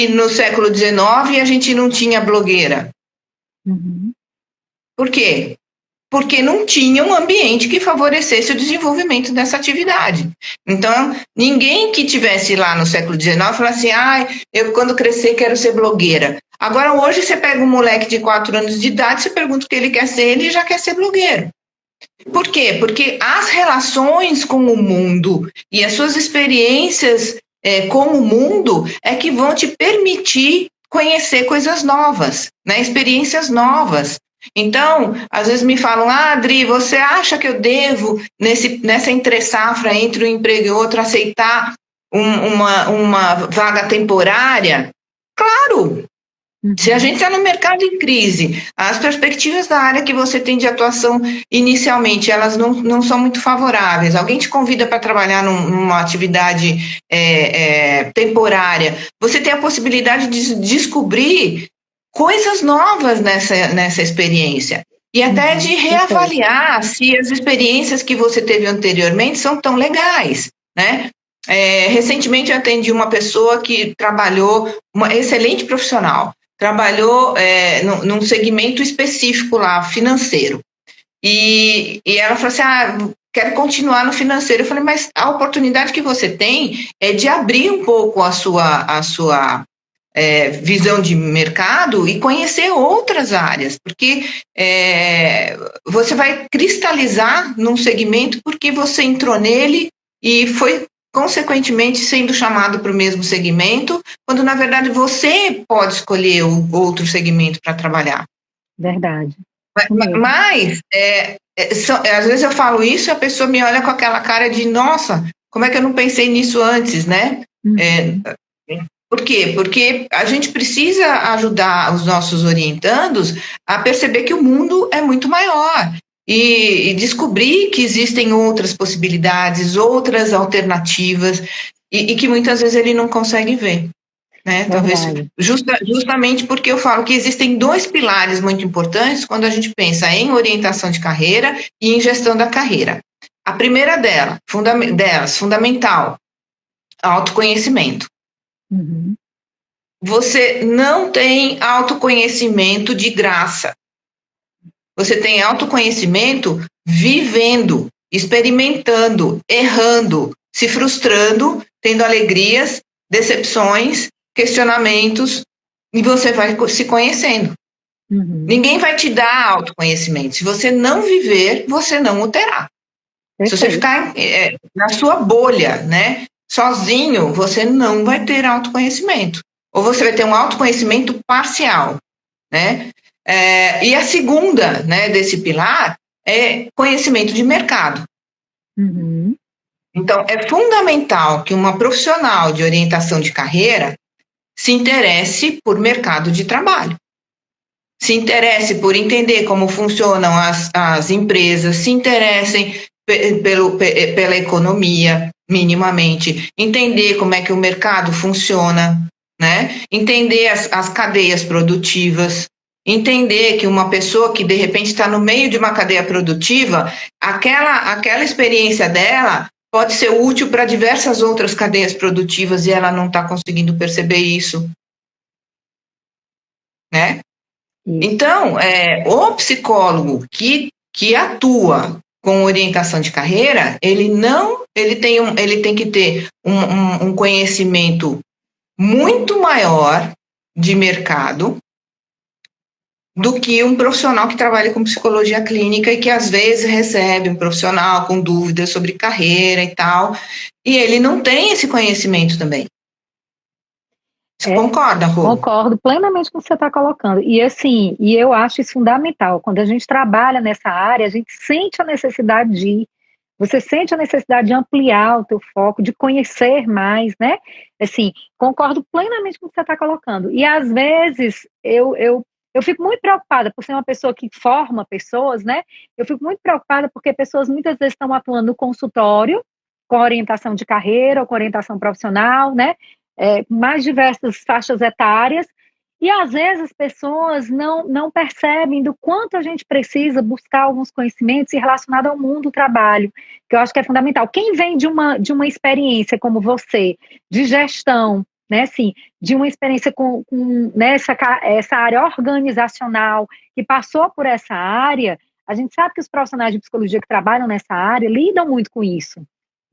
no século XIX a gente não tinha blogueira? Por quê? Porque não tinha um ambiente que favorecesse o desenvolvimento dessa atividade. Então, ninguém que tivesse lá no século XIX falasse assim, eu quando crescer quero ser blogueira. Agora, hoje, você pega um moleque de 4 anos de idade, você pergunta o que ele quer ser, ele já quer ser blogueiro. Por quê? Porque as relações com o mundo e as suas experiências com o mundo é que vão te permitir conhecer coisas novas, né? Experiências novas. Então, às vezes me falam, Adri, você acha que eu devo, nessa entre-safra, entre um emprego e outro, aceitar uma vaga temporária? Claro! Se a gente está no mercado em crise, as perspectivas da área que você tem de atuação inicialmente, elas não são muito favoráveis. Alguém te convida para trabalhar numa atividade temporária, você tem a possibilidade de descobrir coisas novas nessa experiência. E até de reavaliar se as experiências que você teve anteriormente são tão legais, né? Recentemente eu atendi uma pessoa que trabalhou, uma excelente profissional, trabalhou num segmento específico lá, financeiro. E ela falou assim, quero continuar no financeiro. Eu falei, mas a oportunidade que você tem é de abrir um pouco a sua visão de mercado e conhecer outras áreas, porque você vai cristalizar num segmento porque você entrou nele e foi consequentemente sendo chamado para o mesmo segmento, quando na verdade você pode escolher outro segmento para trabalhar. Verdade. Mas, às vezes eu falo isso e a pessoa me olha com aquela cara de, nossa, como é que eu não pensei nisso antes, né? Por quê? Porque a gente precisa ajudar os nossos orientandos a perceber que o mundo é muito maior e descobrir que existem outras possibilidades, outras alternativas e que muitas vezes ele não consegue ver. Né? Talvez justamente porque eu falo que existem dois pilares muito importantes quando a gente pensa em orientação de carreira e em gestão da carreira. A primeira delas, fundamental, autoconhecimento. Você não tem autoconhecimento de graça. Você tem autoconhecimento vivendo, experimentando, errando, se frustrando, tendo alegrias, decepções, questionamentos, e você vai se conhecendo. Ninguém vai te dar autoconhecimento. Se você não viver, você não o terá. Se você ficar na sua bolha, né, sozinho, você não vai ter autoconhecimento. Ou você vai ter um autoconhecimento parcial, né? E a segunda, né, desse pilar é conhecimento de mercado. Então, é fundamental que uma profissional de orientação de carreira se interesse por mercado de trabalho, se interesse por entender como funcionam as empresas, se interessem pela economia, minimamente, entender como é que o mercado funciona, né? Entender as cadeias produtivas, entender que uma pessoa que de repente está no meio de uma cadeia produtiva, aquela experiência dela pode ser útil para diversas outras cadeias produtivas e ela não está conseguindo perceber isso, né? Então, o psicólogo que atua com orientação de carreira, ele tem que ter um conhecimento muito maior de mercado do que um profissional que trabalha com psicologia clínica e que às vezes recebe um profissional com dúvidas sobre carreira e tal, e ele não tem esse conhecimento também. Você concorda, Rô? Concordo plenamente com o que você está colocando. E assim, eu acho isso fundamental. Quando a gente trabalha nessa área, a gente sente a necessidade você sente a necessidade de ampliar o teu foco, de conhecer mais, né? Assim, concordo plenamente com o que você está colocando. E às vezes eu fico muito preocupada por ser uma pessoa que forma pessoas, né? Eu fico muito preocupada porque pessoas muitas vezes estão atuando no consultório, com orientação de carreira ou com orientação profissional, né? Mais diversas faixas etárias, e às vezes as pessoas não percebem do quanto a gente precisa buscar alguns conhecimentos relacionados ao mundo do trabalho, que eu acho que é fundamental. Quem vem de uma experiência como você, de gestão, né, assim, de uma experiência com essa área organizacional, que passou por essa área, a gente sabe que os profissionais de psicologia que trabalham nessa área lidam muito com isso.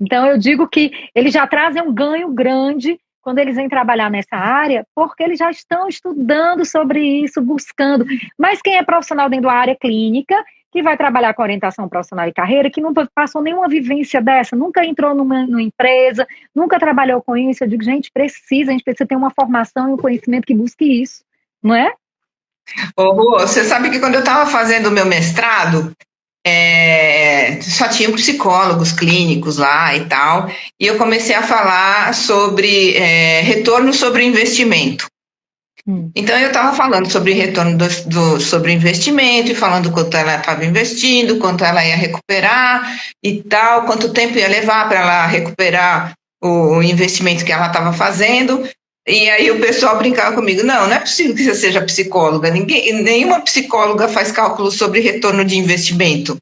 Então, eu digo que eles já trazem um ganho grande quando eles vêm trabalhar nessa área, porque eles já estão estudando sobre isso, buscando. Mas quem é profissional dentro da área clínica, que vai trabalhar com orientação profissional e carreira, que não passou nenhuma vivência dessa, nunca entrou numa empresa, nunca trabalhou com isso, eu digo, a gente precisa ter uma formação e um conhecimento que busque isso, não é? Você sabe que quando eu estava fazendo o meu mestrado, só tinham psicólogos clínicos lá e tal, e eu comecei a falar sobre retorno sobre investimento. Então, eu estava falando sobre retorno sobre investimento, e falando quanto ela estava investindo, quanto ela ia recuperar e tal, quanto tempo ia levar para ela recuperar o investimento que ela estava fazendo. E aí o pessoal brincava comigo, não é possível que você seja psicóloga, nenhuma psicóloga faz cálculo sobre retorno de investimento.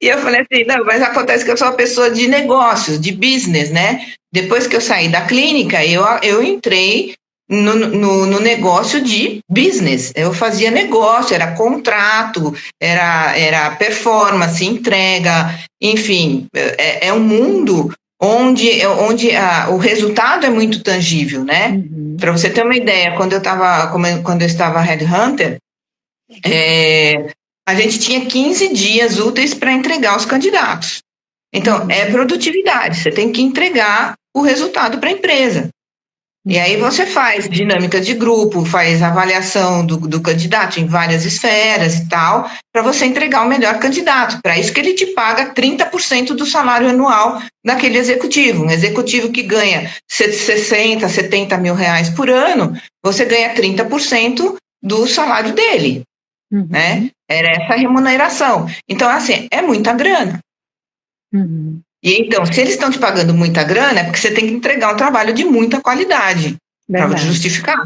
E eu falei assim, não, mas acontece que eu sou uma pessoa de negócios, de business, né? Depois que eu saí da clínica, eu entrei no negócio de business. Eu fazia negócio, era contrato, era performance, entrega, enfim, é um mundo onde o resultado é muito tangível, né? Para você ter uma ideia, quando eu estava headhunter, a gente tinha 15 dias úteis para entregar os candidatos. Então, é produtividade, você tem que entregar o resultado para a empresa. E aí você faz dinâmica de grupo, faz avaliação do candidato em várias esferas e tal, para você entregar o melhor candidato. Para isso que ele te paga 30% do salário anual daquele executivo. Um executivo que ganha 60, 70 mil reais por ano, você ganha 30% do salário dele. Né? Era essa a remuneração. Então, assim, é muita grana. E então, se eles estão te pagando muita grana, é porque você tem que entregar um trabalho de muita qualidade para justificar.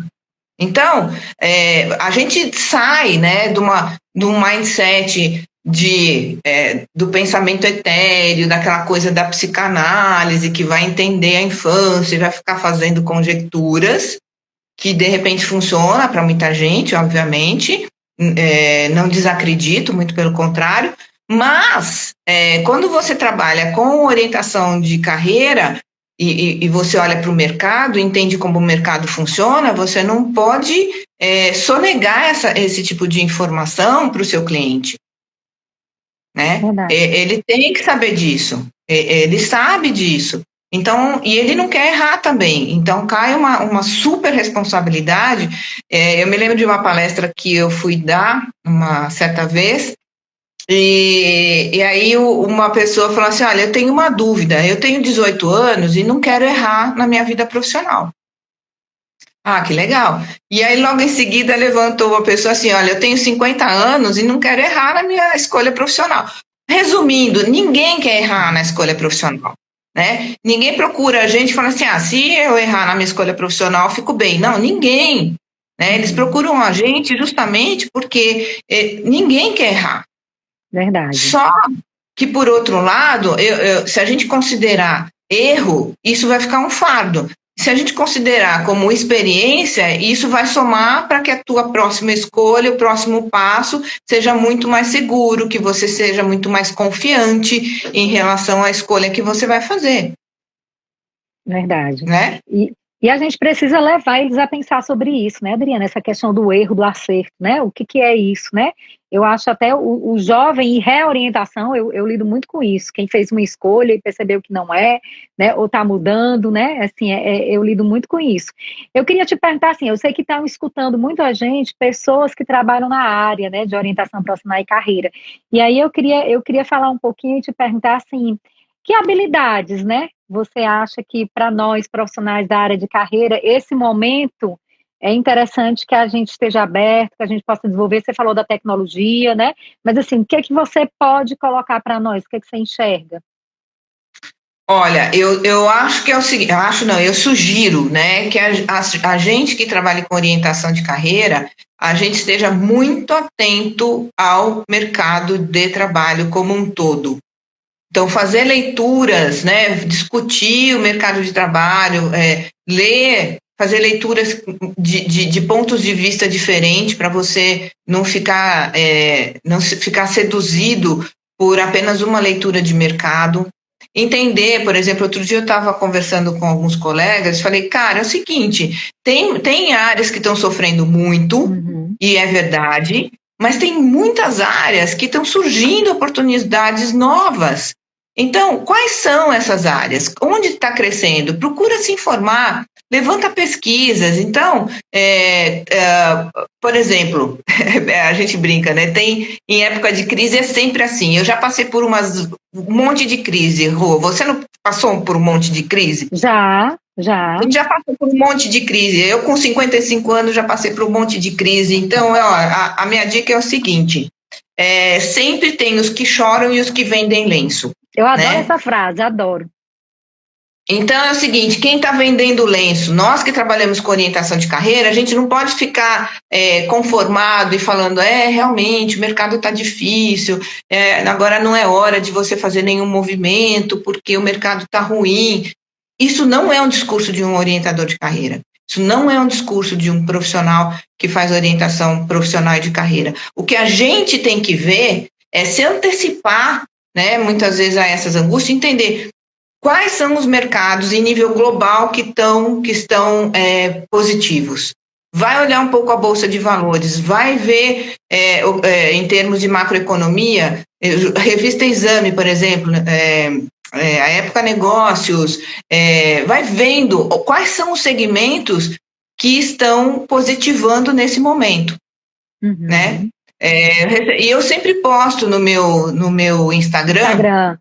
Então, a gente sai, né, de um mindset do pensamento etéreo, daquela coisa da psicanálise, que vai entender a infância e vai ficar fazendo conjecturas, que de repente funciona para muita gente, obviamente, não desacredito, muito pelo contrário. Mas, quando você trabalha com orientação de carreira e você olha para o mercado, entende como o mercado funciona, você não pode sonegar esse tipo de informação para o seu cliente. Né? Ele tem que saber disso, ele sabe disso. Então, e ele não quer errar também. Então, cai uma super responsabilidade. Eu me lembro de uma palestra que eu fui dar uma certa vez, e aí uma pessoa falou assim, olha, eu tenho uma dúvida, eu tenho 18 anos e não quero errar na minha vida profissional. Ah, que legal. E aí logo em seguida levantou uma pessoa assim, olha, eu tenho 50 anos e não quero errar na minha escolha profissional. Resumindo, ninguém quer errar na escolha profissional. Né? Ninguém procura a gente e fala assim, se eu errar na minha escolha profissional, eu fico bem. Não, ninguém. Né? Eles procuram a gente justamente porque ninguém quer errar. Verdade. Só que, por outro lado, se a gente considerar erro, isso vai ficar um fardo. Se a gente considerar como experiência, isso vai somar para que a tua próxima escolha, o próximo passo, seja muito mais seguro, que você seja muito mais confiante em relação à escolha que você vai fazer. Verdade. Né? E a gente precisa levar eles a pensar sobre isso, né, Adriana? Essa questão do erro, do acerto, né? O que é isso, né? Eu acho até o jovem e reorientação, eu lido muito com isso. Quem fez uma escolha e percebeu que não é, né? Ou está mudando, né? Assim, eu lido muito com isso. Eu queria te perguntar assim, eu sei que estão escutando muito a gente, pessoas que trabalham na área, né? De orientação profissional e carreira. E aí eu queria falar um pouquinho e te perguntar assim, que habilidades, né? Você acha que para nós, profissionais da área de carreira, esse momento é interessante que a gente esteja aberto, que a gente possa desenvolver? Você falou da tecnologia, né? Mas assim, o que é que você pode colocar para nós? O que é que você enxerga? Olha, eu acho que é o seguinte, eu sugiro, né, que a gente que trabalha com orientação de carreira, a gente esteja muito atento ao mercado de trabalho como um todo. Então, fazer leituras, né, discutir o mercado de trabalho, ler, fazer leituras de pontos de vista diferentes para você não ficar seduzido por apenas uma leitura de mercado. Entender, por exemplo, outro dia eu estava conversando com alguns colegas e falei, cara, é o seguinte, tem áreas que estão sofrendo muito, e é verdade, mas tem muitas áreas que estão surgindo oportunidades novas. Então, quais são essas áreas? Onde está crescendo? Procura se informar, levanta pesquisas. Então, por exemplo, a gente brinca, né? Em época de crise é sempre assim. Eu já passei por um monte de crise, Rô. Você não passou por um monte de crise? Já. A gente já passou por um monte de crise. Eu, com 55 anos, já passei por um monte de crise. Então, a minha dica é o seguinte: sempre tem os que choram e os que vendem lenço. Eu adoro essa frase, adoro. Então é o seguinte, quem está vendendo lenço, nós que trabalhamos com orientação de carreira, a gente não pode ficar conformado e falando, realmente o mercado está difícil, agora não é hora de você fazer nenhum movimento porque o mercado está ruim. Isso não é um discurso de um orientador de carreira. Isso não é um discurso de um profissional que faz orientação profissional de carreira. O que a gente tem que ver é se antecipar, né, muitas vezes a essas angústias, entender quais são os mercados em nível global que estão positivos. Vai olhar um pouco a Bolsa de Valores, vai ver em termos de macroeconomia, a revista Exame, por exemplo, a Época Negócios, vai vendo quais são os segmentos que estão positivando nesse momento, né? E eu sempre posto no meu Instagram.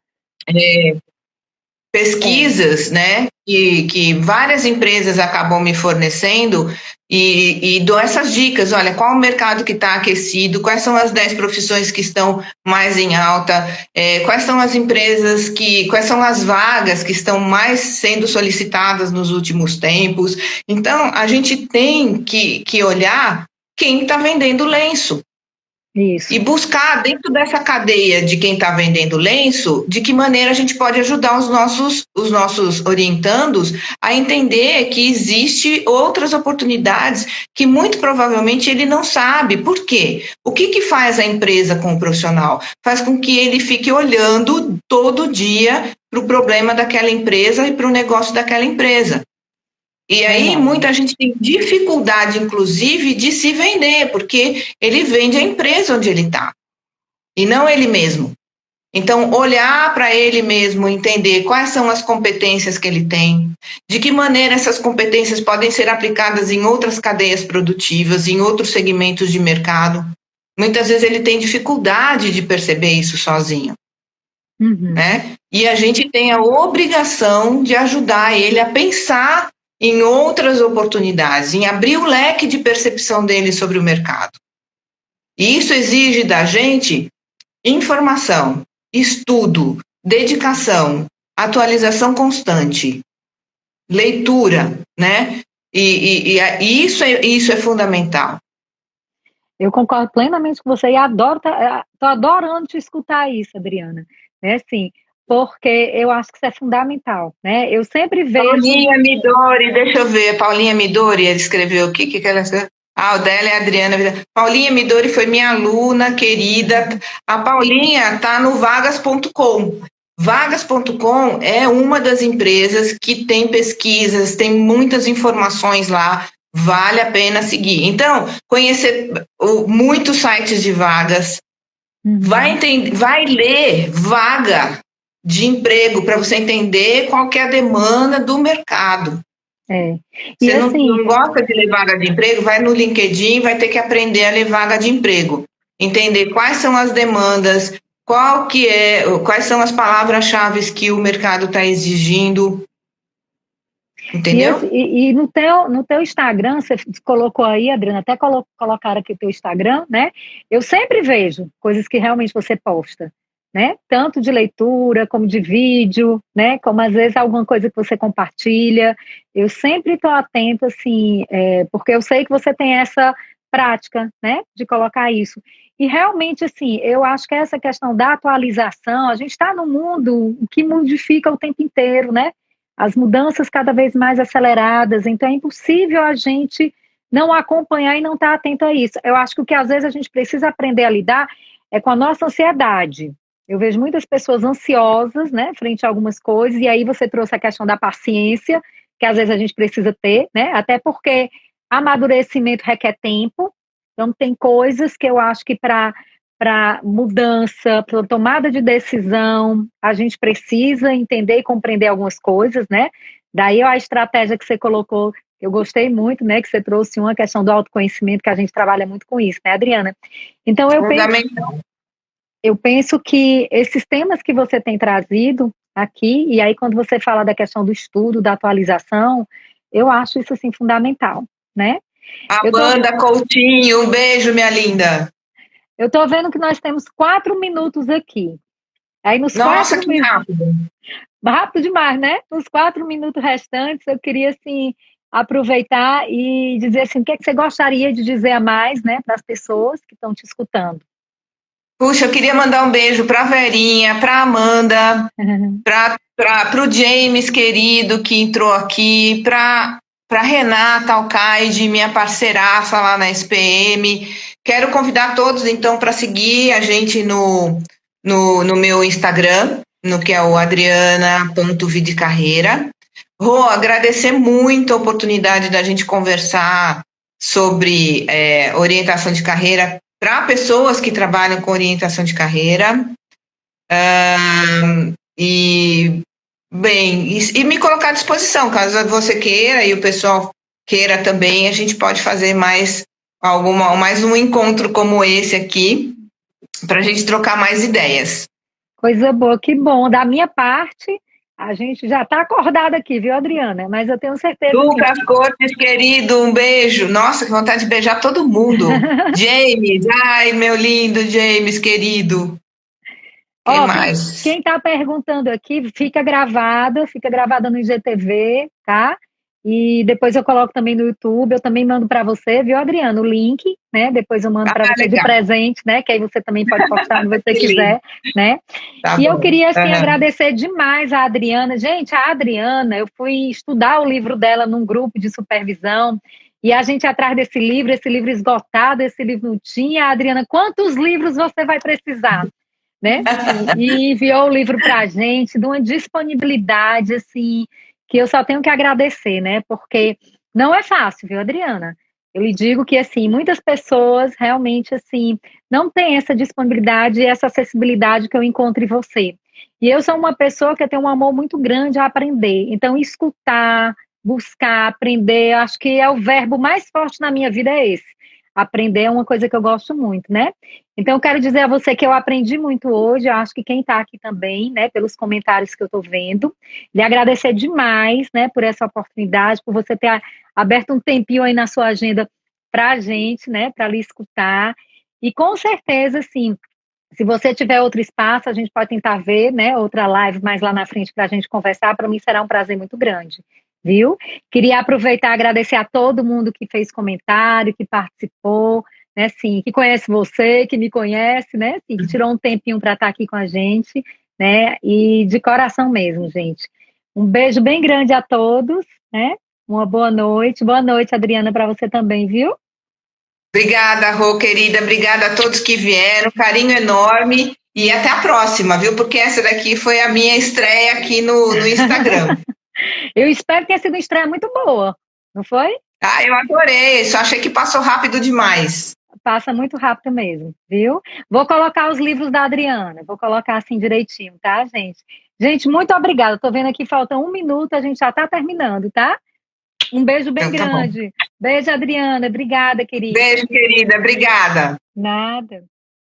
Pesquisas, né, que várias empresas acabam me fornecendo e dou essas dicas. Olha, qual o mercado que está aquecido, quais são as 10 profissões que estão mais em alta, quais são as empresas quais são as vagas que estão mais sendo solicitadas nos últimos tempos. Então, a gente tem que olhar quem está vendendo lenço. Isso. E buscar dentro dessa cadeia de quem está vendendo lenço, de que maneira a gente pode ajudar os nossos orientandos a entender que existe outras oportunidades que muito provavelmente ele não sabe. Por quê? O que faz a empresa com o profissional? Faz com que ele fique olhando todo dia para o problema daquela empresa e para o negócio daquela empresa. E aí muita gente tem dificuldade, inclusive, de se vender, porque ele vende a empresa onde ele está, e não ele mesmo. Então, olhar para ele mesmo, entender quais são as competências que ele tem, de que maneira essas competências podem ser aplicadas em outras cadeias produtivas, em outros segmentos de mercado. Muitas vezes ele tem dificuldade de perceber isso sozinho. Né? E a gente tem a obrigação de ajudar ele a pensar em outras oportunidades, em abrir o leque de percepção dele sobre o mercado. E isso exige da gente informação, estudo, dedicação, atualização constante, leitura, né? E isso é fundamental. Eu concordo plenamente com você e tô adorando te escutar isso, Adriana. É assim, porque eu acho que isso é fundamental, né? Eu sempre vejo... Paulinha Midori, deixa eu ver, Paulinha Midori, ela escreveu o que ela escreveu? O dela é a Adriana. Paulinha Midori foi minha aluna querida. A Paulinha está no vagas.com. Vagas.com é uma das empresas que tem pesquisas, tem muitas informações lá, vale a pena seguir. Então, conhecer muitos sites de vagas, vai ler vaga de emprego para você entender qual que é a demanda do mercado. Você não gosta de ler vaga de emprego? Vai no LinkedIn, vai ter que aprender a ler vaga de emprego. Entender quais são as demandas, quais são as palavras-chave que o mercado está exigindo. Entendeu? E no teu Instagram, você colocou aí, Adriana, até colocaram aqui o teu Instagram, né? Eu sempre vejo coisas que realmente você posta, né? Tanto de leitura, como de vídeo, né? Como às vezes alguma coisa que você compartilha. Eu sempre estou atenta, assim, porque eu sei que você tem essa prática, né? De colocar isso. E realmente, assim, eu acho que essa questão da atualização, a gente está num mundo que modifica o tempo inteiro, né? As mudanças cada vez mais aceleradas, então é impossível a gente não acompanhar e não estar atento a isso. Eu acho que o que às vezes a gente precisa aprender a lidar é com a nossa ansiedade. Eu vejo muitas pessoas ansiosas, né, frente a algumas coisas, e aí você trouxe a questão da paciência, que às vezes a gente precisa ter, né, até porque amadurecimento requer tempo, então tem coisas que eu acho que para mudança, para tomada de decisão, a gente precisa entender e compreender algumas coisas, né? Daí a estratégia que você colocou, eu gostei muito, né? Que você trouxe uma questão do autoconhecimento, que a gente trabalha muito com isso, né, Adriana? Então eu penso que esses temas que você tem trazido aqui, e aí quando você fala da questão do estudo, da atualização, eu acho isso assim fundamental, né? Amanda Coutinho, um beijo, minha linda. Eu estou vendo que nós temos 4 minutos aqui. Aí Nossa, que rápido. Rápido demais, né? Nos 4 minutos restantes, eu queria, assim, aproveitar e dizer, assim, o que é que você gostaria de dizer a mais, né, para as pessoas que estão te escutando. Puxa, eu queria mandar um beijo para a Verinha, para a Amanda, para o James, querido, que entrou aqui, para Renata Alcaide, minha parceiraça lá na SPM. Quero convidar todos, então, para seguir a gente no meu Instagram, no que é o adriana.videcarreira. Rô, agradecer muito a oportunidade da gente conversar sobre orientação de carreira para pessoas que trabalham com orientação de carreira. E, bem, e me colocar à disposição, caso você queira e o pessoal queira também, a gente pode fazer mais um encontro como esse aqui, para a gente trocar mais ideias. Coisa boa, que bom. Da minha parte, a gente já está acordada aqui, viu, Adriana? Mas eu tenho certeza Lucas Cortes, querido, um beijo. Nossa, que vontade de beijar todo mundo. James, ai, meu lindo James, querido. Quem mais? Quem está perguntando aqui, fica gravada no IGTV, tá? E depois eu coloco também no YouTube, eu também mando para você, viu, Adriana, o link, né? Depois eu mando para você de presente, né? Que aí você também pode postar onde você quiser, né? Tá e bom. Eu queria, assim, agradecer demais a Adriana. Gente, a Adriana, eu fui estudar o livro dela num grupo de supervisão, e a gente atrás desse livro esgotado, esse livro não tinha. Adriana, quantos livros você vai precisar? Né? E enviou o livro para a gente, de uma disponibilidade, assim, que eu só tenho que agradecer, né? Porque não é fácil, viu, Adriana? Eu lhe digo que, assim, muitas pessoas realmente, assim, não têm essa disponibilidade e essa acessibilidade que eu encontro em você. E eu sou uma pessoa que tem um amor muito grande a aprender. Então, escutar, buscar, aprender, acho que é o verbo mais forte na minha vida, é esse. Aprender é uma coisa que eu gosto muito, né? Então, eu quero dizer a você que eu aprendi muito hoje, eu acho que quem está aqui também, né, pelos comentários que eu estou vendo, lhe agradecer demais, né, por essa oportunidade, por você ter aberto um tempinho aí na sua agenda para a gente, né, para lhe escutar, e com certeza, sim, se você tiver outro espaço, a gente pode tentar ver, né, outra live mais lá na frente para a gente conversar, para mim será um prazer muito grande, viu? Queria aproveitar e agradecer a todo mundo que fez comentário, que participou, né, assim, que conhece você, que me conhece, né, assim, que tirou um tempinho para estar aqui com a gente, né, e de coração mesmo, gente. Um beijo bem grande a todos, né, uma boa noite, Adriana, para você também, viu? Obrigada, Rô, querida, obrigada a todos que vieram, carinho enorme e até a próxima, viu? Porque essa daqui foi a minha estreia aqui no Instagram. Eu espero que tenha sido uma estreia muito boa, não foi? Ah, eu adorei, só achei que passou rápido demais. Passa muito rápido mesmo, viu? Vou colocar os livros da Adriana, vou colocar assim direitinho, tá, gente? Gente, muito obrigada. Tô vendo aqui, falta 1 minuto, a gente já tá terminando, tá? Um beijo bem Então, tá bom. grande. Beijo, Adriana. Obrigada, querida. Beijo, querida. Obrigada. Nada.